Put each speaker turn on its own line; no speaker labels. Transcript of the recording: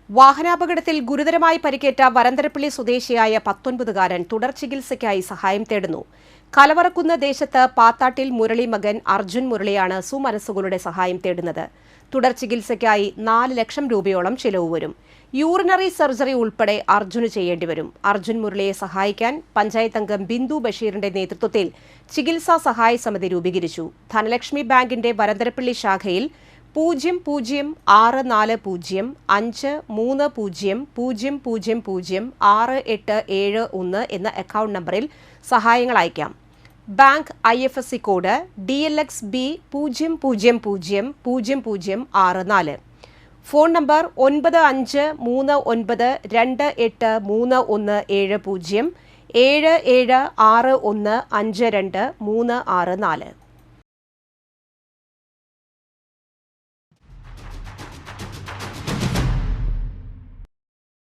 വാഹനാപകടത്തിൽ ഗുരുതരമായി പരിക്കേറ്റ വരന്തരപ്പള്ളി സ്വദേശിയായ 19-കാരൻ തുടർ ചികിത്സയ്ക്കായി സഹായം തേടുന്നു. കലവറക്കുന്ന ദേശത്ത് പാത്താട്ടിൽ മുരളി മകൻ അർജുൻ മുരളിയാണ് സുമനസ്സുകളുടെ സഹായം തേടുന്നത്. തുടർ ചികിത്സയ്ക്കായി 4 ലക്ഷം രൂപയോളം ചിലവ് വരും. യൂറിനറി സർജറി ഉൾപ്പെടെ അർജുന് ചെയ്യേണ്ടിവരും. അർജുൻ മുരളിയെ സഹായിക്കാൻ പഞ്ചായത്ത് അംഗം ബിന്ദു ബഷീറിന്റെ നേതൃത്വത്തിൽ ചികിത്സാ സഹായ സമിതി രൂപീകരിച്ചു. ധനലക്ഷ്മി ബാങ്കിന്റെ വരന്തരപ്പള്ളി ശാഖയിൽ 004030006871 എന്ന അക്കൗണ്ട് നമ്പറിൽ സഹായങ്ങൾ അയക്കാം. Bank IFSC code DLXB 000064. Phone number 9539283170 77615236.